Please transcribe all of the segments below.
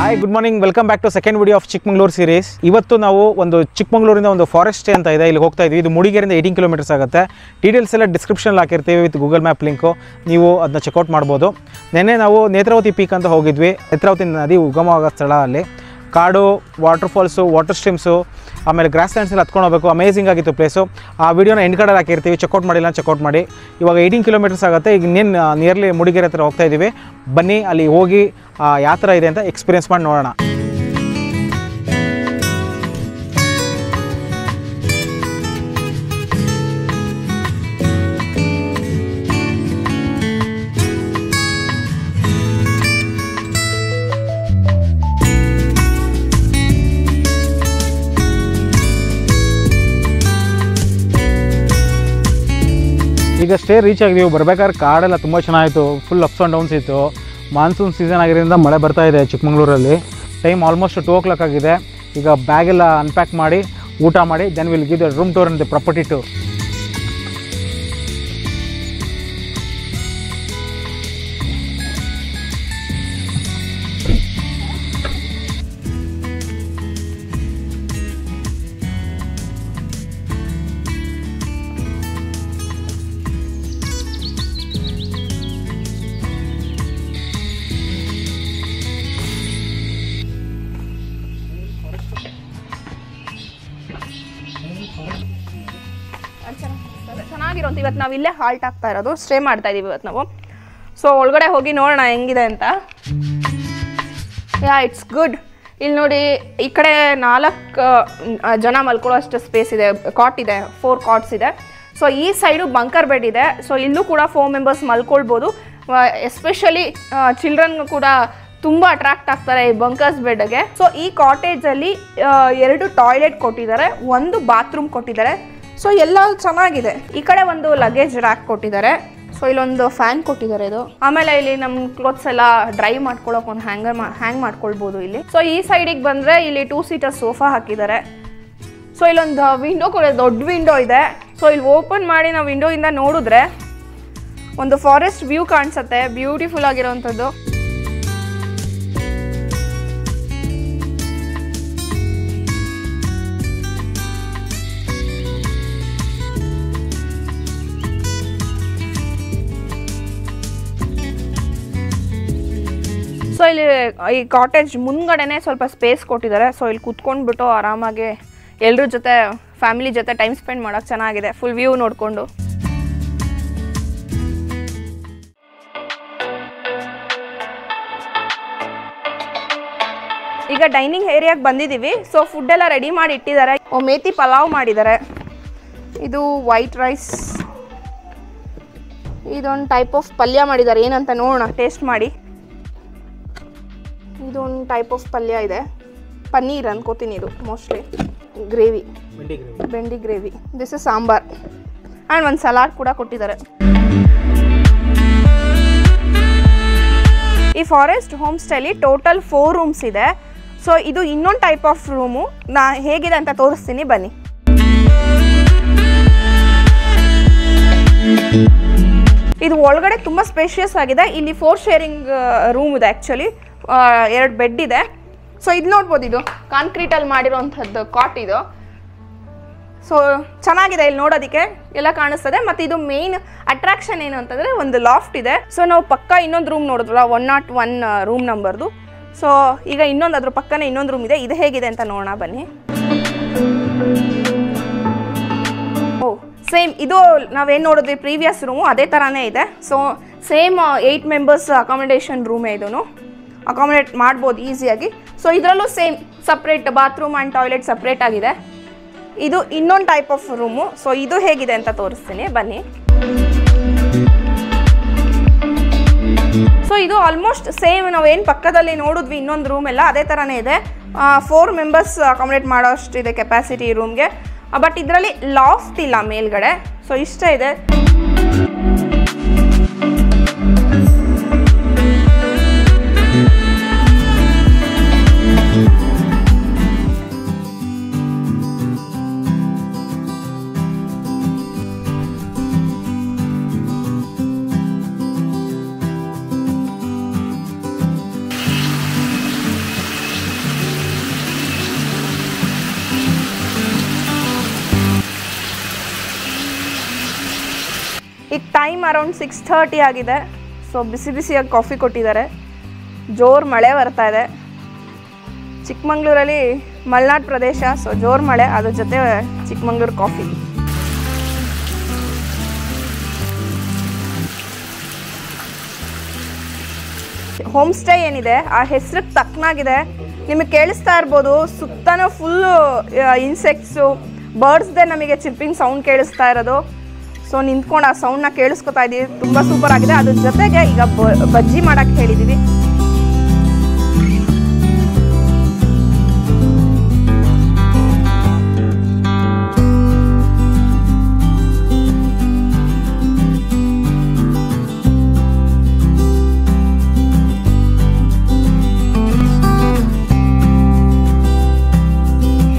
Hi, good morning. Welcome back to second video of Chikmagalur series. ಇವತ್ತು ನಾವು ಒಂದು ಚಿಕ್ಕಮಗಳೂರಿನ ಒಂದು ಫಾರೆಸ್ಟ್ ಅಂತ ಇದೆ, ಇಲ್ಲಿ ಹೋಗ್ತಾ ಇದ್ವಿ. ಇದು ಮುಡಿಗೆರೆಯಿಂದ 18 ಕಿಲೋಮೀಟರ್ಸ್ ಆಗುತ್ತೆ. ಡೀಟೇಲ್ಸ್ ಎಲ್ಲ ಡಿಸ್ಕ್ರಿಪ್ಷನ್ ಅಲ್ಲಿ ಹಾಕಿರ್ತೀವಿ ವಿತ್ ಗೂಗಲ್ ಮ್ಯಾಪ್ ಲಿಂಕ್. ನೀವು ಅದನ್ನ ಚೆಕ್ಔಟ್ ಮಾಡ್ಬೋದು. ನೆನ್ನೆ ನಾವು ನೇತ್ರಾವತಿ ಪೀಕ್ ಅಂತ ಹೋಗಿದ್ವಿ. ನೇತ್ರಾವತಿ ನದಿ ಉಗಮವಾಗೋ ಸ್ಥಳ ಅಲ್ಲಿ ಕಾಡು, ವಾಟರ್ಫಾಲ್ಸು, ವಾಟರ್ ಸ್ಟ್ರೀಮ್ಸು, ಆಮೇಲೆ ಗ್ರಾಸ್ ಲ್ಯಾಂಡ್ಸ್ ಎಲ್ಲ ಹತ್ಕೊಂಡು ಹೋಗಬೇಕು. ಅಮೇಜಿಂಗ್ ಆಗಿತ್ತು ಪ್ಲೇಸು. ಆ ವಿಡಿಯೋನ ಎಂಡ್ ಕಾರ್ಡಲ್ಲಿ ಹಾಕಿರ್ತೀವಿ, ಚೆಕ್ಔಟ್ ಮಾಡಿಲ್ಲ ಚೆಕ್ಔಟ್ ಮಾಡಿ. ಇವಾಗ 18 ಕಿಲೋಮೀಟರ್ಸ್ ಆಗುತ್ತೆ. ಈಗ ಇನ್ನೇನು ನಿಯರ್ಲಿ ಮುಡಿಗೆರೆ ಹತ್ರ ಹೋಗ್ತಾ ಇದ್ದೀವಿ. ಬನ್ನಿ ಅಲ್ಲಿ ಹೋಗಿ ಯಾವ ಥರ ಇದೆ ಅಂತ ಎಕ್ಸ್ಪೀರಿಯನ್ಸ್ ಮಾಡಿ ನೋಡೋಣ. ಈಗ ಸ್ಟೇ ರೀಚ್ ಆಗಿದ್ದೀವಿ. ಬರಬೇಕಾದ್ರೆ ಕಾಡೆಲ್ಲ ತುಂಬ ಚೆನ್ನಾಗಿತ್ತು. ಫುಲ್ ಅಪ್ಸ್ ಆ್ಯಂಡ್ ಡೌನ್ಸ್ ಇತ್ತು. ಮಾನ್ಸೂನ್ ಸೀಸನ್ ಆಗಿರೋದ್ರಿಂದ ಮಳೆ ಬರ್ತಾ ಇದೆ ಚಿಕ್ಕಮಗಳೂರಲ್ಲಿ. ಟೈಮ್ ಆಲ್ಮೋಸ್ಟ್ 2 o'clock ಆಗಿದೆ. ಈಗ ಬ್ಯಾಗೆಲ್ಲ ಅನ್ಪ್ಯಾಕ್ ಮಾಡಿ ಊಟ ಮಾಡಿ then will give the room tour and the property tour. ಚೆನ್ನಾಗಿರೋಂಥ ಇವತ್ತು ನಾವು ಇಲ್ಲೇ ಹಾಲ್ಟ್ ಆಗ್ತಾ ಇರೋದು, ಸ್ಟೇ ಮಾಡ್ತಾ ಇದೀವಿ ಇವತ್ತು ನಾವು. ಸೊ ಒಳಗಡೆ ಹೋಗಿ ನೋಡೋಣ ಹೆಂಗಿದೆ ಅಂತ. Yeah it's good. ಇಲ್ಲಿ ನೋಡಿ, ಈ ಕಡೆ 4 ಜನ ಮಲ್ಕೊಳ್ಳೋ ಅಷ್ಟು ಸ್ಪೇಸ್ ಇದೆ. ಕಾಟ್ ಇದೆ, 4 ಕಾಟ್ಸ್ ಇದೆ. ಸೊ ಈ ಸೈಡು ಬಂಕರ್ ಬೆಡ್ ಇದೆ. ಸೊ ಇಲ್ಲೂ ಕೂಡ 4 ಮೆಂಬರ್ಸ್ ಮಲ್ಕೊಳ್ಬೋದು. ಎಸ್ಪೆಷಲಿ ಚಿಲ್ಡ್ರನ್ ಕೂಡ ತುಂಬ ಅಟ್ರಾಕ್ಟ್ ಆಗ್ತಾರೆ ಈ ಬಂಕರ್ಸ್ ಬೆಡ್ಗೆ. ಸೊ ಈ ಕಾಟೇಜಲ್ಲಿ 2 ಟಾಯ್ಲೆಟ್ ಕೊಟ್ಟಿದ್ದಾರೆ, 1 ಬಾತ್ರೂಮ್ ಕೊಟ್ಟಿದ್ದಾರೆ. ಸೊ ಎಲ್ಲ ಚೆನ್ನಾಗಿದೆ. ಈ ಕಡೆ ಒಂದು ಲಗೇಜ್ ರ್ಯಾಕ್ ಕೊಟ್ಟಿದ್ದಾರೆ. ಸೊ ಇಲ್ಲೊಂದು ಫ್ಯಾನ್ ಕೊಟ್ಟಿದ್ದಾರೆ ಇದು. ಆಮೇಲೆ ಇಲ್ಲಿ ನಮ್ಮ ಕ್ಲೋತ್ಸ್ ಎಲ್ಲ ಡ್ರೈ ಮಾಡ್ಕೊಳ್ಳೋಕೆ ಒಂದು ಹ್ಯಾಂಗ್ ಮಾಡ್ಕೊಳ್ಬೋದು ಇಲ್ಲಿ. ಸೊ ಈ ಸೈಡಿಗೆ ಬಂದರೆ ಇಲ್ಲಿ 2 seater ಸೋಫಾ ಹಾಕಿದ್ದಾರೆ. ಸೊ ಇಲ್ಲೊಂದು ವಿಂಡೋ ಕೂಡ, ದೊಡ್ಡ ವಿಂಡೋ ಇದೆ. ಸೊ ಇಲ್ಲಿ ಓಪನ್ ಮಾಡಿ ನಾವು ವಿಂಡೋಯಿಂದ ನೋಡಿದ್ರೆ ಒಂದು ಫಾರೆಸ್ಟ್ ವ್ಯೂ ಕಾಣಿಸುತ್ತೆ, ಬ್ಯೂಟಿಫುಲ್ ಆಗಿರೋವಂಥದ್ದು. ಸೊ ಇಲ್ಲಿ ಈ ಕಾಟೇಜ್ ಮುಂದ್ಗಡೆನೆ ಸ್ವಲ್ಪ ಸ್ಪೇಸ್ ಕೊಟ್ಟಿದ್ದಾರೆ. ಸೊ ಇಲ್ಲಿ ಕುತ್ಕೊಂಡ್ಬಿಟ್ಟು ಆರಾಮಾಗಿ ಎಲ್ಲರ ಜೊತೆ, ಫ್ಯಾಮಿಲಿ ಜೊತೆ ಟೈಮ್ ಸ್ಪೆಂಡ್ ಮಾಡೋಕೆ ಚೆನ್ನಾಗಿದೆ, ಫುಲ್ ವ್ಯೂ ನೋಡಿಕೊಂಡು. ಈಗ ಡೈನಿಂಗ್ ಏರಿಯಾಗೆ ಬಂದಿದ್ದೀವಿ. ಸೊ ಫುಡ್ ಎಲ್ಲ ರೆಡಿ ಮಾಡಿ ಇಟ್ಟಿದ್ದಾರೆ. ಮೇಥಿ ಪಲಾವ್ ಮಾಡಿದ್ದಾರೆ. ಇದು ವೈಟ್ ರೈಸ್, ಇದೊಂದು ಟೈಪ್ ಆಫ್ ಪಲ್ಯ ಮಾಡಿದ್ದಾರೆ. ಏನಂತ ನೋಡೋಣ, ಟೇಸ್ಟ್ ಮಾಡಿ. ಇದೊಂದು ಟೈಪ್ ಆಫ್ ಪಲ್ಯ ಇದೆ, ಪನ್ನೀರ್ ಅನ್ಕೋತೀನಿ ಇದು ಮೋಸ್ಟ್ಲಿ. ಗ್ರೇವಿ, ಬೆಂಡಿ gravy. This is sambar and ಒಂದು ಸಲಾಡ್ ಕೂಡ ಕೊಟ್ಟಿದ್ದಾರೆ. ಈ ಫಾರೆಸ್ಟ್ ಹೋಮ್ ಸ್ಟೇಲಿ ಟೋಟಲ್ 4 ರೂಮ್ಸ್ ಇದೆ. ಸೊ ಇದು ಇನ್ನೊಂದು ಟೈಪ್ ಆಫ್ ರೂಮು. ನಾ ಹೇಗಿದೆ ಅಂತ ತೋರಿಸ್ತೀನಿ ಬನ್ನಿ. ಇದು ಒಳಗಡೆ ತುಂಬ ಸ್ಪೇಷಿಯಸ್ ಆಗಿದೆ. ಇಲ್ಲಿ 4 ಶೇರಿಂಗ್ ರೂಮ್ ಇದೆ. ಆ್ಯಕ್ಚುಲಿ 2 ಬೆಡ್ ಇದೆ. ಸೊ ಇದು ನೋಡ್ಬೋದು, ಇದು ಕಾಂಕ್ರೀಟಲ್ಲಿ ಮಾಡಿರೋವಂಥದ್ದು ಕಾಟ್ ಇದು. ಸೊ ಚೆನ್ನಾಗಿದೆ, ಇಲ್ಲಿ ನೋಡೋದಕ್ಕೆ ಎಲ್ಲ ಕಾಣಿಸ್ತದೆ. ಮತ್ತು ಇದು ಮೇನ್ ಅಟ್ರಾಕ್ಷನ್ ಏನು ಅಂತಂದರೆ ಒಂದು ಲಾಫ್ಟ್ ಇದೆ. ಸೊ ನಾವು ಪಕ್ಕ ಇನ್ನೊಂದು ರೂಮ್ ನೋಡಿದ್ವಲ್ಲ, 101 ರೂಮ್ ನಂಬರ್ದು. ಸೊ ಈಗ ಇನ್ನೊಂದು ಅದ್ರ ಪಕ್ಕನೇ ಇನ್ನೊಂದು ರೂಮ್ ಇದೆ. ಇದು ಹೇಗಿದೆ ಅಂತ ನೋಡೋಣ ಬನ್ನಿ. ಓ ಸೇಮ್ ಇದು ನಾವೇನು ನೋಡಿದ್ವಿ ಪ್ರೀವಿಯಸ್ ರೂಮು, ಅದೇ ಥರನೇ ಇದೆ. ಸೊ ಸೇಮ್ 8 ಮೆಂಬರ್ಸ್ ಅಕಾಮಿಡೇಷನ್ ರೂಮೇ ಇದೂ. ಅಕಾಮಿಡೇಟ್ ಮಾಡ್ಬೋದು ಈಸಿಯಾಗಿ. ಸೊ ಇದರಲ್ಲೂ same separate bathroom and toilet separate ಆಗಿದೆ. ಇದು ಇನ್ನೊಂದು ಟೈಪ್ ಆಫ್ ರೂಮು. ಸೊ ಇದು ಹೇಗಿದೆ ಅಂತ ತೋರಿಸ್ತೀನಿ ಬನ್ನಿ. ಸೊ ಇದು ಆಲ್ಮೋಸ್ಟ್ ಸೇಮ್ ನಾವೇನು ಪಕ್ಕದಲ್ಲಿ ನೋಡಿದ್ವಿ ಇನ್ನೊಂದು ರೂಮ್ ಎಲ್ಲ ಅದೇ ಥರನೇ ಇದೆ. 4 ಮೆಂಬರ್ಸ್ ಅಕಾಮಿಡೇಟ್ ಮಾಡೋ ಅಷ್ಟಿದೆ ಕೆಪಾಸಿಟಿ ಈ ರೂಮ್ಗೆ. ಬಟ್ ಇದರಲ್ಲಿ ಲಾಫ್ಟ್ ಇಲ್ಲ ಮೇಲ್ಗಡೆ. ಸೊ ಇಷ್ಟ ಇದೆ. ಟೈಮ್ ಅರೌಂಡ್ 6:30 ಆಗಿದೆ. ಸೊ ಬಿಸಿ ಬಿಸಿಯಾಗಿ ಕಾಫಿ ಕೊಟ್ಟಿದ್ದಾರೆ. ಜೋರು ಮಳೆ ಬರ್ತಾ ಇದೆ. ಚಿಕ್ಕಮಂಗ್ಳೂರಲ್ಲಿ ಮಲೆನಾಡು ಪ್ರದೇಶ, ಸೊ ಜೋರು ಮಳೆ, ಅದ್ರ ಜೊತೆ ಚಿಕ್ಕಮಂಗ್ಳೂರು ಕಾಫಿ. ಹೋಮ್ ಸ್ಟೇ ಏನಿದೆ ಆ ಹೆಸರಿಗೆ ತಕ್ಕನಾಗಿದೆ. ನಿಮಗೆ ಕೇಳಿಸ್ತಾ ಇರ್ಬೋದು, ಸುತ್ತನೂ ಫುಲ್ಲು ಇನ್ಸೆಕ್ಟ್ಸು, ಬರ್ಡ್ಸ್ದೇ ನಮಗೆ ಚಿರ್ಪಿಂಗ್ ಸೌಂಡ್ ಕೇಳಿಸ್ತಾ ಇರೋದು. ಸೊ ನಿಂತ್ಕೊಂಡು ಆ ಸೌಂಡ್ನ ಕೇಳಿಸ್ಕೊತಾ ಇದ್ದೀವಿ. ತುಂಬ ಸೂಪರ್ ಆಗಿದೆ. ಅದ್ರ ಜೊತೆಗೆ ಈಗ ಬಜ್ಜಿ ಮಾಡೋಕ್ಕೆ ಹೇಳಿದ್ದೀವಿ.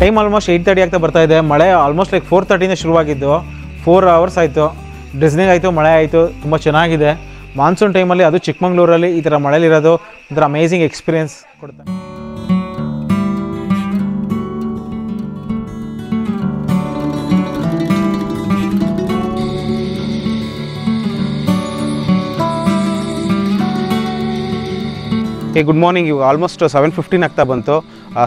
ಟೈಮ್ ಆಲ್ಮೋಸ್ಟ್ 8:30 ಆಗ್ತಾ ಬರ್ತಾ ಇದೆ. ಮಳೆ ಆಲ್ಮೋಸ್ಟ್ ಲೈಕ್ 4:30 ಶುರುವಾಗಿದ್ದು 4 ಅವರ್ಸ್ ಆಯಿತು. ಡ್ರೆಸ್ನಿಂಗ್ ಆಯಿತು, ಮಳೆ ಆಯಿತು, ತುಂಬ ಚೆನ್ನಾಗಿದೆ. ಮಾನ್ಸೂನ್ ಟೈಮಲ್ಲಿ ಅದು ಚಿಕ್ಕಮಂಗ್ಳೂರಲ್ಲಿ ಈ ಥರ ಮಳೆಲಿರೋದು ಒಂಥರ ಅಮೇಝಿಂಗ್ ಎಕ್ಸ್ಪೀರಿಯನ್ಸ್ ಕೊಡುತ್ತೆ. Good morning. ಇವಾಗ ಆಲ್ಮೋಸ್ಟ್ 7:15 ಆಗ್ತಾ ಬಂತು.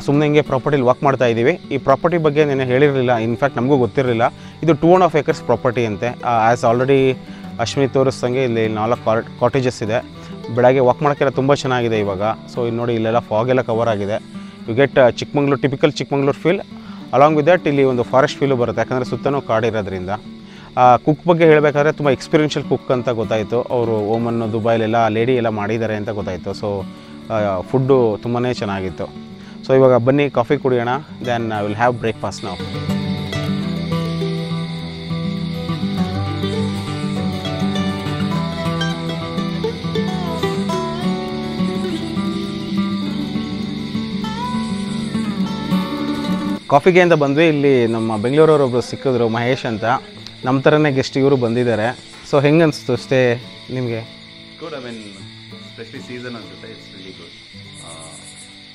ಸುಮ್ಮನೆ ಹಿಂಗೆ ಪ್ರಾಪರ್ಟಿಲಿ ವಾಕ್ ಮಾಡ್ತಾ ಇದ್ದೀವಿ. ಈ ಪ್ರಾಪರ್ಟಿ ಬಗ್ಗೆ ನಾನು ಹೇಳಿರಲಿಲ್ಲ, ಇನ್ಫ್ಯಾಕ್ಟ್ ನಮಗೂ ಗೊತ್ತಿರಲಿಲ್ಲ. ಇದು 2.5 acres ಪ್ರಾಪರ್ಟಿ ಅಂತೆ. ಆ್ಯಸ್ ಆಲ್ರೆಡಿ ಅಶ್ವಿನಿ ತೋರಿಸ್ದಂಗೆ ಇಲ್ಲಿ 4 ಕಾಟೇಜಸ್ ಇದೆ. ಬೆಳಗ್ಗೆ ವಾಕ್ ಮಾಡೋಕ್ಕೆಲ್ಲ ತುಂಬ ಚೆನ್ನಾಗಿದೆ ಇವಾಗ. ಸೊ ಇಲ್ಲಿ ನೋಡಿ, ಇಲ್ಲೆಲ್ಲ ಫಾಗ್ ಎಲ್ಲ ಕವರ್ ಆಗಿದೆ. You get Chikmagalur, typical Chikmagalur feel. Along with that ಇಲ್ಲಿ ಒಂದು ಫಾರೆಸ್ಟ್ ಫೀಲು ಬರುತ್ತೆ, ಯಾಕಂದರೆ ಸುತ್ತಲೂ ಕಾಡಿರೋದ್ರಿಂದ. ಕುಕ್ ಬಗ್ಗೆ ಹೇಳಬೇಕಾದ್ರೆ ತುಂಬ ಎಕ್ಸ್ಪೀರಿಯನ್ಷಿಯಲ್ ಕುಕ್ ಅಂತ ಗೊತ್ತಾಯಿತು. ಅವರು ಓಮನ್, ದುಬೈಲೆಲ್ಲ ಲೇಡಿ ಎಲ್ಲ ಮಾಡಿದ್ದಾರೆ ಅಂತ ಗೊತ್ತಾಯಿತು. ಸೊ ಫುಡ್ಡು ತುಂಬಾ ಚೆನ್ನಾಗಿತ್ತು. ಸೊ ಇವಾಗ ಬನ್ನಿ ಕಾಫಿ ಕುಡಿಯೋಣ. Then I will have breakfast ನಾವು. ಕಾಫಿಗೆ ಅಂತ ಬಂದ್ವಿ. ಇಲ್ಲಿ ನಮ್ಮ ಬೆಂಗಳೂರವರೊಬ್ಬರು ಸಿಕ್ಕಿದ್ರು, ಮಹೇಶ್ ಅಂತ. ನಮ್ಮ ಥರನೇ ಗೆಸ್ಟ್ ಇವರು ಬಂದಿದ್ದಾರೆ. ಸೊ ಹೆಂಗೆ ಅನಿಸ್ತು ಸ್ಟೇ ನಿಮಗೆ? Good. I mean specially season ಅನ್ಸುತ್ತೆ. It's really good.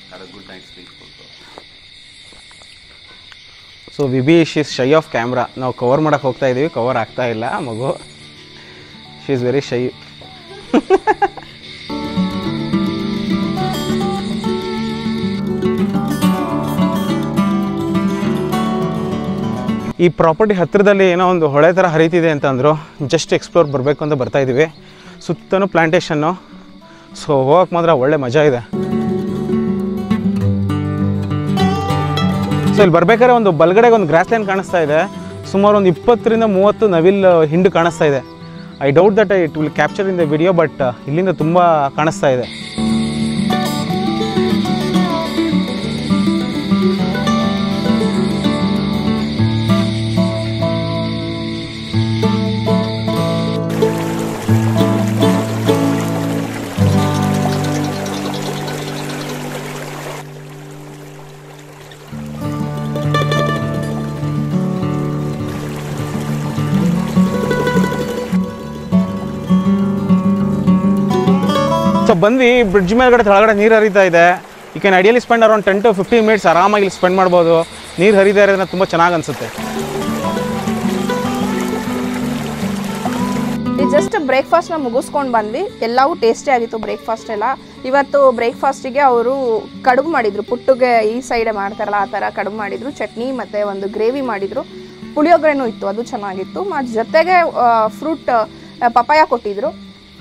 Had a good night sleep also. So ವಿಬಿ she is shy of camera. ನಾವು ಕವರ್ ಮಾಡೋಕ್ಕೆ ಹೋಗ್ತಾ ಇದ್ದೀವಿ, ಕವರ್ ಆಗ್ತಾ ಇಲ್ಲ ಮಗು. She is very shy. ಈ ಪ್ರಾಪರ್ಟಿ ಹತ್ತಿರದಲ್ಲಿ ಏನೋ ಒಂದು ಹೊಳೆ ಥರ ಹರಿತಿದೆ ಅಂತ ಅಂದರು. ಜಸ್ಟ್ ಎಕ್ಸ್ಪ್ಲೋರ್ ಬರಬೇಕು ಅಂತ ಬರ್ತಾಯಿದ್ದೀವಿ. ಸುತ್ತಲೂ ಪ್ಲಾಂಟೇಶನ್ನು. ಸೊ ಹೋಗೋಕ್ಕೆ ಮಾತ್ರ ಒಳ್ಳೆ ಮಜಾ ಇದೆ. ಸೊ ಇಲ್ಲಿ ಬರ್ಬೇಕಾದ್ರೆ ಒಂದು ಬಲ್ಗಡೆಗೆ ಒಂದು ಗ್ರಾಸ್ ಲ್ಯಾಂಡ್ ಕಾಣಿಸ್ತಾ ಇದೆ. ಸುಮಾರು ಒಂದು 20ರಿಂದ 30 ನವಿಲ್ ಹಿಂಡು ಕಾಣಿಸ್ತಾ ಇದೆ. I doubt that it will capture in the video, but ಇಲ್ಲಿಂದ ತುಂಬ ಕಾಣಿಸ್ತಾ ಇದೆ. ಸೊ ಬಂದ್ವಿ, ಬ್ರಿಡ್ಜ್ ಮೇಲ್ಗಡೆ ಕೆಳಗಡೆ ನೀರು ಹರಿತಾ ಇದೆ. You can ideally spend around 10 to 15 minutes ಆರಾಮಾಗಿ ಇಲ್ಲಿ ಸ್ಪೆಂಡ್ ಮಾಡ್ಬೋದು. ನೀರು ಹರಿತಾ ಇರೋದ್ರಿಂದ ತುಂಬ ಚೆನ್ನಾಗಿ ಅನಿಸುತ್ತೆ. ಜಸ್ಟ್ ಬ್ರೇಕ್ಫಾಸ್ಟ್ನ ಮುಗಿಸ್ಕೊಂಡು ಬಂದ್ವಿ. ಎಲ್ಲವೂ ಟೇಸ್ಟಿ ಆಗಿತ್ತು ಬ್ರೇಕ್ಫಾಸ್ಟ್ ಎಲ್ಲ. ಇವತ್ತು ಬ್ರೇಕ್ಫಾಸ್ಟಿಗೆ ಅವರು ಕಡುಬು ಮಾಡಿದರು. ಪುಟ್ಟುಗೆ ಈ ಸೈಡೆ ಮಾಡ್ತಾರಲ್ಲ ಆ ಥರ ಕಡುಬು ಮಾಡಿದರು. ಚಟ್ನಿ ಮತ್ತು ಒಂದು ಗ್ರೇವಿ ಮಾಡಿದರು. ಪುಳಿಯೋಗರೆನೂ ಇತ್ತು, ಅದು ಚೆನ್ನಾಗಿತ್ತು. ಮತ್ತು ಜೊತೆಗೆ ಫ್ರೂಟ್ ಪಪಾಯ ಕೊಟ್ಟಿದ್ರು.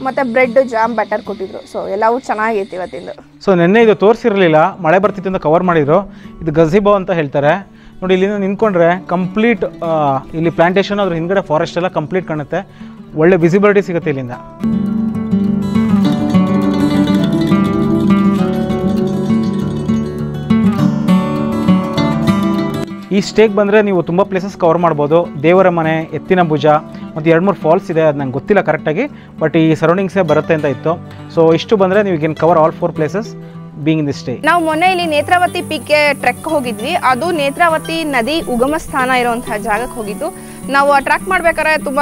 ಮತ್ತು ಬ್ರೆಡ್, ಜಾಮ್, ಬಟರ್ ಕೊಟ್ಟಿದ್ರು. ಸೊ ಎಲ್ಲವೂ ಚೆನ್ನಾಗಿತ್ತು ಇವತ್ತಿಂದು. ಸೊ ನೆನ್ನೆ ಇದು ತೋರಿಸಿರಲಿಲ್ಲ, ಮಳೆ ಬರ್ತಿತ್ತು ಅಂತ ಕವರ್ ಮಾಡಿದರು. ಇದು ಗಝಿಬೋ ಅಂತ ಹೇಳ್ತಾರೆ. ನೋಡಿ, ಇಲ್ಲಿಂದ ನಿಂತ್ಕೊಂಡ್ರೆ ಕಂಪ್ಲೀಟ್ ಇಲ್ಲಿ ಪ್ಲಾಂಟೇಶನ್, ಅದ್ರ ಹಿಂದ್ಗಡೆ ಫಾರೆಸ್ಟ್ ಎಲ್ಲ ಕಂಪ್ಲೀಟ್ ಕಾಣುತ್ತೆ. ಒಳ್ಳೆ ವಿಸಿಬಿಲಿಟಿ ಸಿಗುತ್ತೆ ಇಲ್ಲಿಂದ. ಈ ಸ್ಟೇಗೆ ಬಂದರೆ ನೀವು ತುಂಬ ಪ್ಲೇಸಸ್ ಕವರ್ ಮಾಡ್ಬೋದು. ದೇವರಮನೆ, ಎತ್ತಿನ ಭುಜ ಮತ್ತು 2-3 ಫಾಲ್ಸ್ ಇದೆ. ಅದು ನಂಗೆ ಗೊತ್ತಿಲ್ಲ ಕರೆಕ್ಟಾಗಿ, ಬಟ್ ಈ ಸರೌಂಡಿಂಗ್ಸೇ ಬರುತ್ತೆ ಅಂತ ಇತ್ತು. ಸೊ ಇಷ್ಟು ಬಂದರೆ ನೀವು can cover all 4 places being in this stay. ನಾವು ಮೊನ್ನೆ ಇಲ್ಲಿ ನೇತ್ರಾವತಿ ಪೀಕ್ಗೆ ಟ್ರೆಕ್ ಹೋಗಿದ್ವಿ. ಅದು ನೇತ್ರಾವತಿ ನದಿ ಉಗಮ ಸ್ಥಾನ ಇರುವಂತಹ ಜಾಗಕ್ಕೆ ಹೋಗಿದ್ದು. ನಾವು ಟ್ರ್ಯಾಕ್ ಮಾಡ್ಬೇಕಾದ್ರೆ ತುಂಬ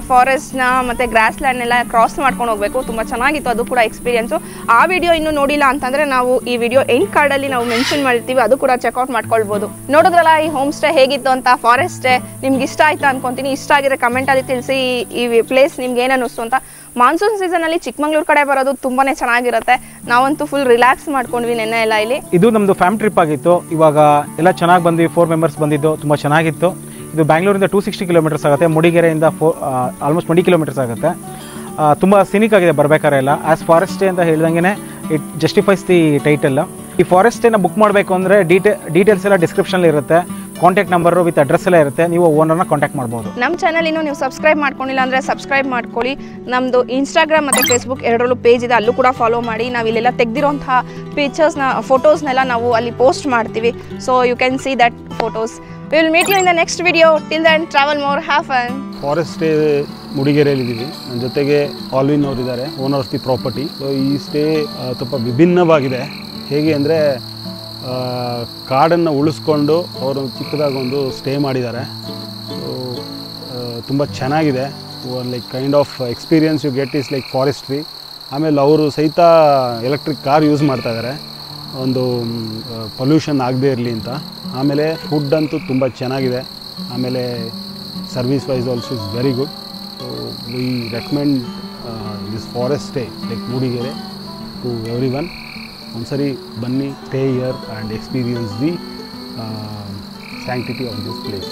ಫಾರೆಸ್ಟ್ನ ಮತ್ತು ಗ್ರಾಸ್ ಲ್ಯಾಂಡ್ನೆಲ್ಲ ಕ್ರಾಸ್ ಮಾಡ್ಕೊಂಡು ಹೋಗಬೇಕು. ತುಂಬ ಚೆನ್ನಾಗಿತ್ತು ಅದು ಕೂಡ ಎಕ್ಸ್ಪೀರಿಯನ್ಸು. ಆ ವಿಡಿಯೋ ಇನ್ನೂ ನೋಡಿಲ್ಲ ಅಂತಂದರೆ ನಾವು ಈ ವಿಡಿಯೋ ಎಂಡ್ ಕಾರ್ಡಲ್ಲಿ ನಾವು ಮೆನ್ಷನ್ ಮಾಡಿರ್ತೀವಿ, ಅದು ಕೂಡ ಚೆಕ್ಔಟ್ ಮಾಡ್ಕೊಳ್ಬೋದು. ನೋಡಿದ್ರಲ್ಲ ಈ ಹೋಮ್ ಸ್ಟೇ ಹೇಗಿತ್ತು ಅಂತ, ಫಾರೆಸ್ಟ್ ಸ್ಟೇ ನಿಮ್ಗೆ ಇಷ್ಟ ಆಯ್ತಾ ಅನ್ಕೊತೀನಿ. ಇಷ್ಟ ಆಗಿರೋ ಕಮೆಂಟಲ್ಲಿ ತಿಳಿಸಿ ಈ ಪ್ಲೇಸ್ ನಿಮ್ಗೆ ಏನು ಅನ್ನಿಸ್ತು ಅಂತ. ಮಾನ್ಸೂನ್ ಸೀಸನಲ್ಲಿ ಚಿಕ್ಕಮಂಗ್ಳೂರು ಕಡೆ ಬರೋದು ತುಂಬಾ ಚೆನ್ನಾಗಿರುತ್ತೆ. ನಾವಂತೂ ಫುಲ್ ರಿಲ್ಯಾಕ್ಸ್ ಮಾಡ್ಕೊಂಡ್ವಿ ನೆನ್ನೆ ಎಲ್ಲ ಇಲ್ಲಿ. ಇದು ನಮ್ಮದು ಫ್ಯಾಮಿಲಿ ಟ್ರಿಪ್ ಆಗಿತ್ತು. ಇವಾಗ ಎಲ್ಲ ಚೆನ್ನಾಗಿ ಬಂದ್ವಿ, 4 ಮೆಂಬರ್ಸ್ ಬಂದಿದ್ದು, ತುಂಬ ಚೆನ್ನಾಗಿತ್ತು. ಇದು ಬ್ಯಾಂಗ್ಳೂರಿಂದ 260 ಕಿಲೋಮೀಟರ್ಸ್ ಆಗುತ್ತೆ, ಮುಡಿಗೆರೆಯಿಂದ ಆಲ್ಮೋಸ್ಟ್ 20 ಕಿಲೋಮೀಟರ್ಸ್ ಆಗುತ್ತೆ. ತುಂಬ ಸಿನಿಕ್ ಆಗಿದೆ ಬರಬೇಕಾದ್ರೆ ಎಲ್ಲ. ಆ್ಯಸ್ ಫಾರೆಸ್ಟ್ ಸ್ಟೇ ಅಂತ ಹೇಳ್ದಂಗೆ ಇಟ್ ಜಸ್ಟಿಫೈಸ್ ದಿ ಟೈಟಲ್. ಈ ಫಾರೆಸ್ಟ್ ಸ್ಟೇನ ಬುಕ್ ಮಾಡಬೇಕು ಅಂದರೆ ಡೀಟೇಲ್ಸ್ ಎಲ್ಲ ಡಿಸ್ಕ್ರಿಪ್ಷನಲ್ಲಿ ಇರುತ್ತೆ. ಕಾಂಟ್ಯಾಕ್ಟ್ ನಂಬರು ವಿತ್ ಅಡ್ರೆಸ್ ಎಲ್ಲ ಇರುತ್ತೆ, ನೀವು ಓನರ್ನ ಕಾಂಟ್ಯಾಕ್ಟ್ ಮಾಡ್ಬೋದು. ನಮ್ಮ ಚಾನಲ್ ಇನ್ನೂ ನೀವು ಸಬ್ಸ್ಕ್ರೈಬ್ ಮಾಡ್ಕೊಂಡಿಲ್ಲ ಅಂದರೆ ಸಬ್ಸ್ಕ್ರೈಬ್ ಮಾಡ್ಕೊಳ್ಳಿ. ನಮ್ಮದು ಇನ್ಸ್ಟಾಗ್ರಾಮ್ ಮತ್ತು ಫೇಸ್ಬುಕ್ ಎರಡರಲ್ಲೂ ಪೇಜ್ ಇದೆ, ಅಲ್ಲೂ ಕೂಡ ಫಾಲೋ ಮಾಡಿ. ನಾವು ಇಲ್ಲೆಲ್ಲ ತೆಗೆದಿರೋಂತಹ ಪಿಕ್ಚರ್ಸ್ನ ಫೋಟೋಸ್ನೆಲ್ಲ ನಾವು ಅಲ್ಲಿ ಪೋಸ್ಟ್ ಮಾಡ್ತೀವಿ. So you can see that photos. We will meet you in the next video. Till then, travel more, have fun. Forest stay ಮುಡಿಗೆರೆಯಲ್ಲಿದ್ದೀವಿ. ನನ್ನ ಜೊತೆಗೆ ಆಲ್ವಿನ್ ಅವರು ಇದ್ದಾರೆ, owner of the property. So ಈ ಸ್ಟೇ ತುಂಬ ವಿಭಿನ್ನವಾಗಿದೆ. ಹೇಗೆ ಅಂದರೆ ಕಾಡನ್ನು ಉಳಿಸ್ಕೊಂಡು ಅವರು ಚಿಕ್ಕದಾಗಿ ಒಂದು ಸ್ಟೇ ಮಾಡಿದ್ದಾರೆ. ಸೊ ತುಂಬ ಚೆನ್ನಾಗಿದೆ. Like kind of experience you get is like forestry. ಆಮೇಲೆ ಅವರು ಸಹಿತ ಎಲೆಕ್ಟ್ರಿಕ್ ಕಾರ್ ಯೂಸ್ ಮಾಡ್ತಾಯಿದ್ದಾರೆ, ಒಂದು ಪೊಲ್ಯೂಷನ್ ಆಗದೇ ಇರಲಿ ಅಂತ. ಆಮೇಲೆ ಫುಡ್ ಅಂತೂ ತುಂಬ ಚೆನ್ನಾಗಿದೆ. ಆಮೇಲೆ service wise also is very good. So we recommend this forest stay like Mudigere to every one. ಒಂದ್ಸರಿ ಬನ್ನಿ, stay here and experience the sanctity of this place.